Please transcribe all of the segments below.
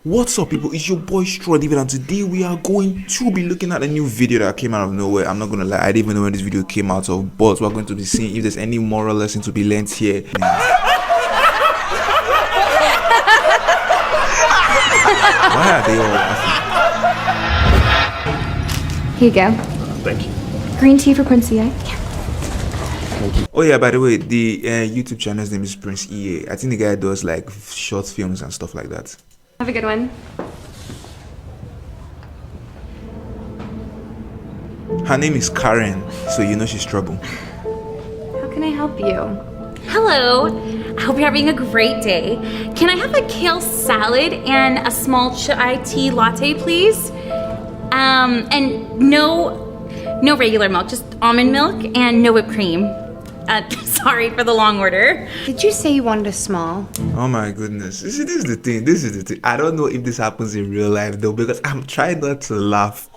What's up, people? It's your boy Straw David, and today we are going to be looking at a new video that came out of nowhere. I'm not gonna lie, I didn't even know when this video came out of, but we're going to be seeing if there's any moral lesson to be learned here. Why are they all laughing? Here you go. Thank you. Green tea for Prince EA. Oh yeah, by the way, the YouTube channel's name is Prince EA. I think the guy does like short films and stuff like that. Have a good one. Her name is Karen, so you know she's trouble. How can I help you? Hello, I hope you're having a great day. Can I have a kale salad and a small chai tea latte, please? And no regular milk, just almond milk and no whipped cream. Sorry for the long order. Did you say you wanted a small? Oh my goodness. This is the thing. I don't know if this happens in real life though, because I'm trying not to laugh,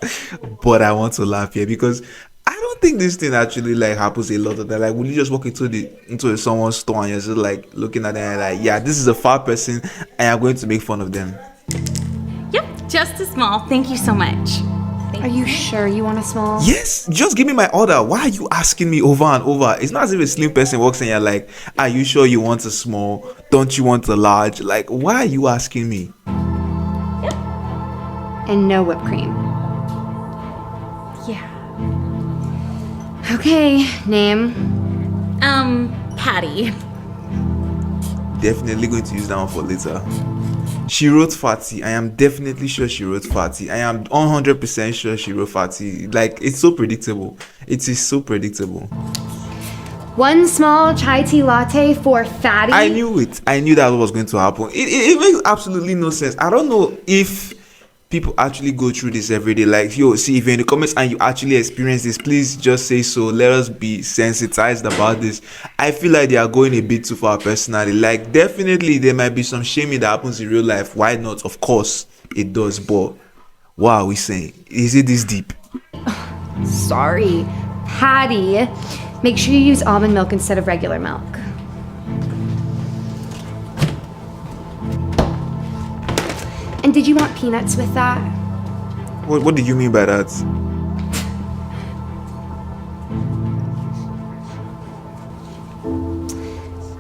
but I want to laugh here because I don't think this thing actually like happens a lot of that. Like, will you just walk into someone's store and you're just like looking at them and like, yeah, this is a fat person and I'm going to make fun of them? Yep, just a small. Thank you so much. Are you sure you want a small? Yes, just give me my order. Why are you asking me over and over? It's not as if a slim person walks in and you're like, are you sure you want a small? Don't you want a large? Like, why are you asking me? Yep. And no whipped cream. Yeah. Okay, name. Patty. Definitely going to use that one for later. She wrote Fatty. I am definitely sure she wrote Fatty. I am 100% sure she wrote Fatty. Like, it's so predictable. It is so predictable. One small chai tea latte for Fatty. I knew it. I knew that was going to happen. It makes absolutely no sense. I don't know if people actually go through this every day. Like, yo, see, if you're in the comments and you actually experience this, please just say so. Let us be sensitized about this. I feel like they are going a bit too far personally. Like, definitely there might be some shaming that happens in real life. Why not? Of course it does, but what are we saying? Is it this deep? Sorry. Patty, make sure you use almond milk instead of regular milk. And did you want peanuts with that? What do you mean by that?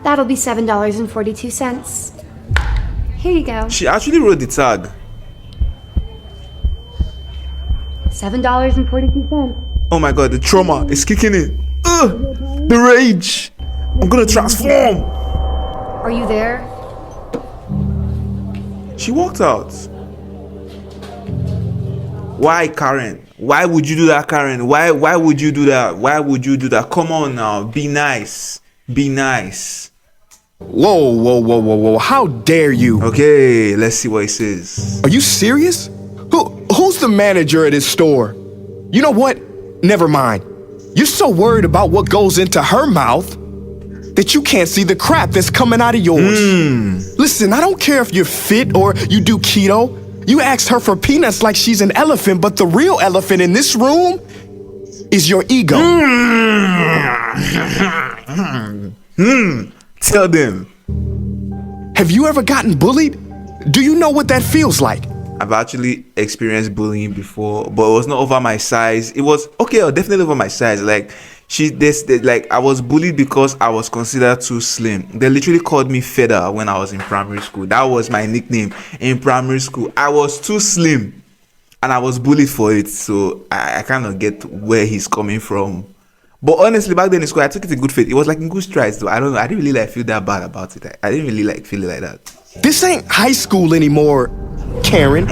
That'll be $7.42. Here you go. She actually wrote the tag. $7.42. Oh my god, the trauma is kicking in. Ugh, the rage. I'm gonna transform. Are you there? She walked out. Why, Karen? Why would you do that, Karen? Why would you do that? Why would you do that? Come on now, be nice. Be nice. Whoa. How dare you? Okay, let's see what he says. Are you serious? Who's the manager at this store? You know what? Never mind. You're so worried about what goes into her mouth that you can't see the crap that's coming out of yours. Listen, I don't care if you're fit or you do keto. You asked her for peanuts like she's an elephant, but the real elephant in this room is your ego. Tell them. Have you ever gotten bullied? Do you know what that feels like? I've actually experienced bullying before, but it was not over my size. It was okay, definitely over my size. Like, like I was bullied because I was considered too slim. They literally called me Feather when I was in primary school. That was my nickname in primary school. I was too slim and I was bullied for it. So I kind of get where he's coming from. But honestly, back then in school, I took it in good faith. It was like in good strides though. I don't know. I didn't really like feel that bad about it. I didn't really like feel it like that. This ain't high school anymore, Karen.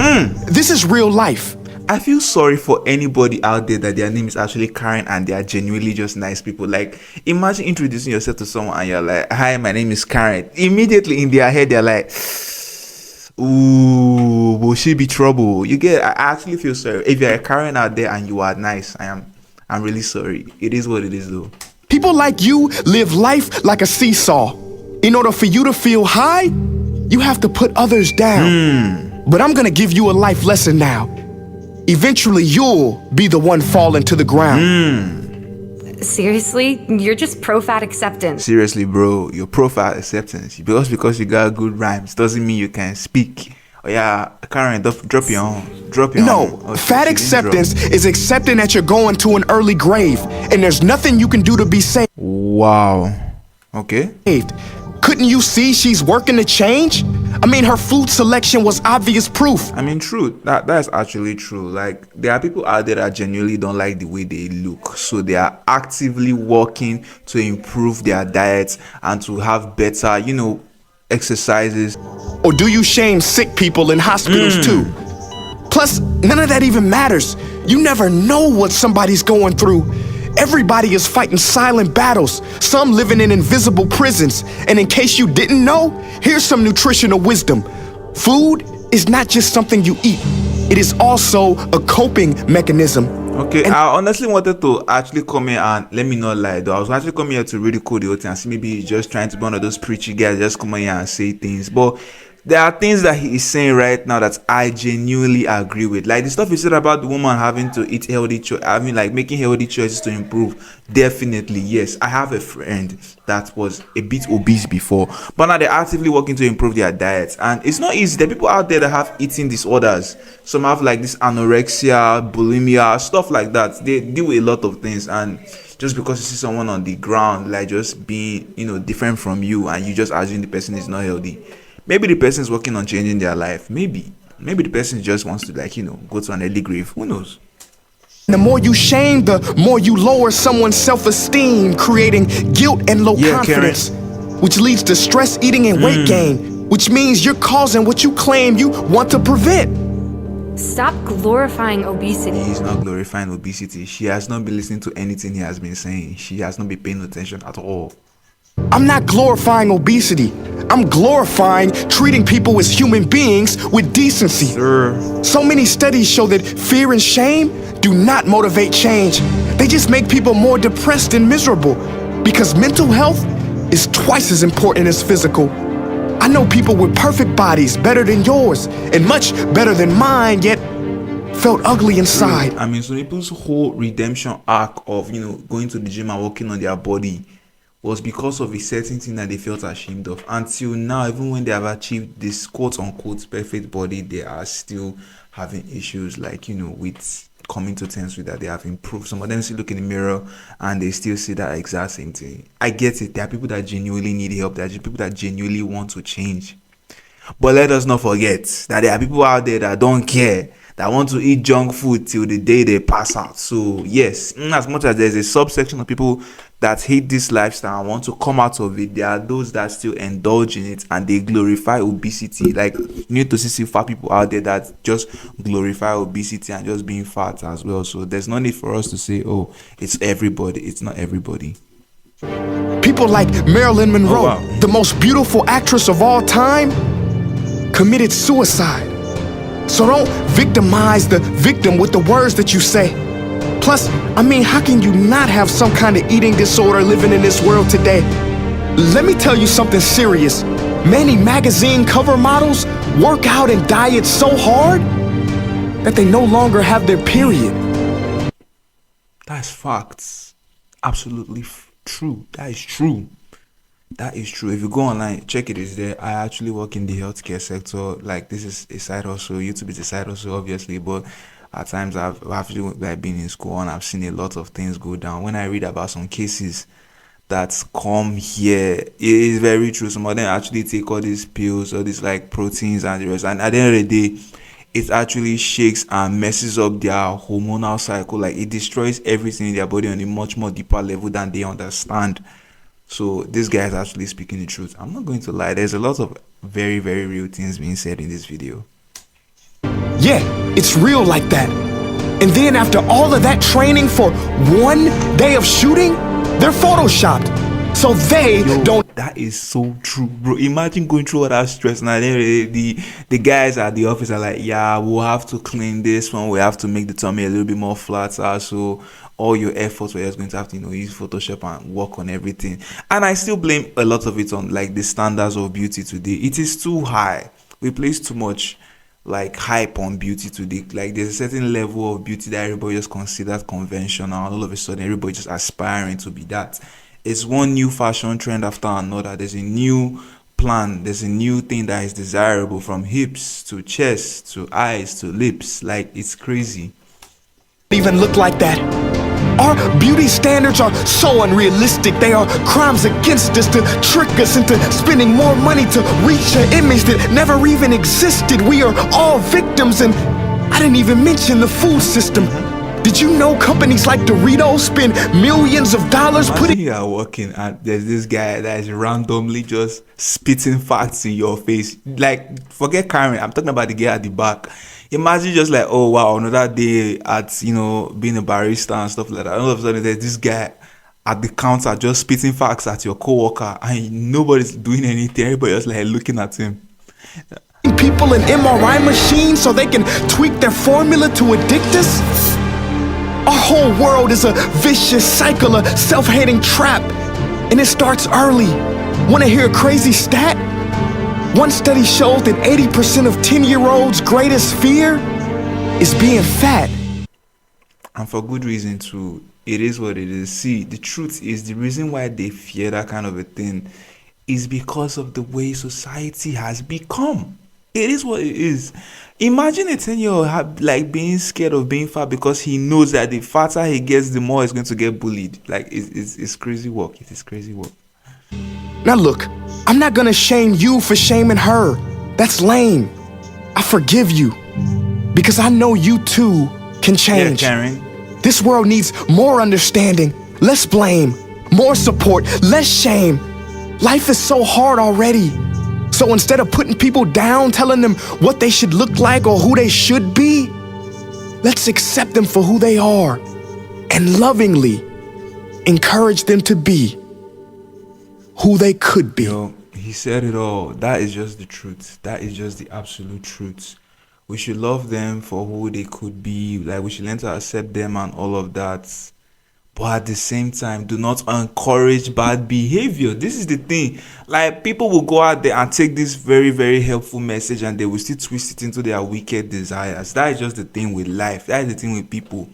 This is real life. I feel sorry for anybody out there that their name is actually Karen and they are genuinely just nice people. Like, imagine introducing yourself to someone and you're like, hi, my name is Karen. Immediately in their head, they're like, ooh, will she be trouble? I actually feel sorry. If you're a Karen out there and you are nice, I'm really sorry. It is what it is though. People like you live life like a seesaw. In order for you to feel high, you have to put others down. But I'm gonna give you a life lesson now. Eventually, you'll be the one falling to the ground. Seriously? You're just pro-fat acceptance. Seriously, bro, you're pro-fat acceptance. Because you got good rhymes doesn't mean you can speak Oh yeah, Karen, drop your own. Drop your No, own. Oh, fat she didn't drop. acceptance is accepting that you're going to an early grave, and there's nothing you can do to be saved. Wow. Okay. Couldn't you see she's working to change? I mean, her food selection was obvious proof. I mean, true. That's actually true. Like, there are people out there that genuinely don't like the way they look, so they are actively working to improve their diets and to have better, exercises. Or do you shame sick people in hospitals too? Plus, none of that even matters. You never know what somebody's going through. Everybody is fighting silent battles, some living in invisible prisons. And in case you didn't know, here's some nutritional wisdom. Food is not just something you eat. It is also a coping mechanism. Okay, I honestly wanted to actually come here and let me not lie though. I was actually coming here to ridicule the whole thing and see maybe he's just trying to be one of those preachy guys, just come here and say things. But there are things that he is saying right now that I genuinely agree with. Like the stuff he said about the woman having to eat healthy making healthy choices to improve. Definitely, yes. I have a friend that was a bit obese before, but now they're actively working to improve their diets. And it's not easy. There are people out there that have eating disorders. Some have like this anorexia, bulimia, stuff like that. They deal with a lot of things, and just because you see someone on the ground like just being different from you, and you just assume the person is not healthy. Maybe the person is working on changing their life. Maybe the person just wants to go to an early grave. Who knows? The more you shame, the more you lower someone's self-esteem, creating guilt and low confidence, which leads to stress eating and weight gain, which means you're causing what you claim you want to prevent. Stop glorifying obesity. He's not glorifying obesity. She has not been listening to anything he has been saying. She has not been paying attention at all. I'm not glorifying obesity. I'm glorifying treating people as human beings with decency. Sir. So many studies show that fear and shame do not motivate change. They just make people more depressed and miserable, because mental health is twice as important as physical. I know people with perfect bodies, better than yours, and much better than mine, yet felt ugly inside. I mean, so people's whole redemption arc of, going to the gym and working on their body was because of a certain thing that they felt ashamed of. Until now, even when they have achieved this quote-unquote perfect body, they are still having issues like, with coming to terms with that they have improved. Some of them still look in the mirror and they still see that exact same thing. I get it. There are people that genuinely need help. There are people that genuinely want to change. But let us not forget that there are people out there that don't care, that want to eat junk food till the day they pass out. So yes, as much as there's a subsection of people that hate this lifestyle and want to come out of it, there are those that still indulge in it and they glorify obesity. Like, you need to see fat people out there that just glorify obesity and just being fat as well. So there's no need for us to say, oh, it's everybody. It's not everybody. People like Marilyn Monroe, the most beautiful actress of all time, committed suicide. So don't victimize the victim with the words that you say. Plus, I mean, how can you not have some kind of eating disorder living in this world today? Let me tell you something serious. Many magazine cover models work out and diet so hard that they no longer have their period. That's facts. Absolutely true. That is true. That is true. If you go online, check it, it's there. I actually work in the healthcare sector. Like, this is a side hustle. YouTube is a side hustle, obviously, but at times I've actually been in school and I've seen a lot of things go down. When I read about some cases that come here, it is very true. Some of them actually take all these pills, all these like proteins and the rest. And at the end of the day, it actually shakes and messes up their hormonal cycle. Like, it destroys everything in their body on a much more deeper level than they understand. So this guy is actually speaking the truth. I'm not going to lie. There's a lot of very, very real things being said in this video. Yeah, it's real like that. And then after all of that training for one day of shooting, they're photoshopped. So they don't. That is so true, bro. Imagine going through all that stress. Now the guys at the office are like, yeah, we'll have to clean this one. We have to make the tummy a little bit more flatter. So all your efforts were just going to have to, use Photoshop and work on everything. And I still blame a lot of it on like the standards of beauty today. It is too high. We place too much like hype on beauty today. Like, there's a certain level of beauty that everybody just considers conventional, and all of a sudden everybody just aspiring to be that. It's one new fashion trend after another. There's a new plan. There's a new thing that is desirable, from hips to chest to eyes to lips. Like, it's crazy. Even look like that. Our beauty standards are so unrealistic. They are crimes against us to trick us into spending more money to reach an image that never even existed. We are all victims, and I didn't even mention the food system. Did you know companies like Doritos spend millions of dollars Imagine putting you are working and there's this guy that is randomly just spitting facts in your face. Like, forget Karen, I'm talking about the guy at the back. Imagine just like, oh wow, another day at, being a barista and stuff like that. All of a sudden there's this guy at the counter just spitting facts at your coworker, and nobody's doing anything. Everybody just like looking at him. people in MRI machines so they can tweak their formula to addict us? Our whole world is a vicious cycle, a self-hating trap. And it starts early. Want to hear a crazy stat? One study showed that 80% of 10-year-olds' greatest fear is being fat. And for good reason too. It is what it is. See, the truth is, the reason why they fear that kind of a thing is because of the way society has become. It is what it is. Imagine a 10-year-old like being scared of being fat because he knows that the fatter he gets, the more he's going to get bullied. Like, it's crazy work. It is crazy work. Now look, I'm not gonna shame you for shaming her. That's lame. I forgive you because I know you too can change. Yeah, Karen. This world needs more understanding, less blame, more support, less shame. Life is so hard already. So instead of putting people down, telling them what they should look like or who they should be, let's accept them for who they are and lovingly encourage them to be who they could be. Yo, he said it all. That is just the truth. That is just the absolute truth. We should love them for who they could be. Like, we should learn to accept them and all of that. But at the same time, do not encourage bad behavior. This is the thing. Like, people will go out there and take this very, very helpful message and they will still twist it into their wicked desires. That is just the thing with life. That is the thing with people.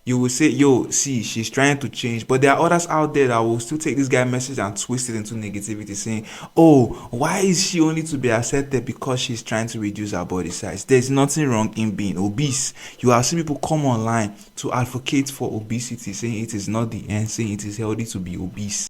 You will say, yo, see, she's trying to change. But there are others out there that will still take this guy's message and twist it into negativity, saying, oh, why is she only to be accepted because she's trying to reduce her body size? There's nothing wrong in being obese. You have seen people come online to advocate for obesity, saying it is not the end, saying it is healthy to be obese.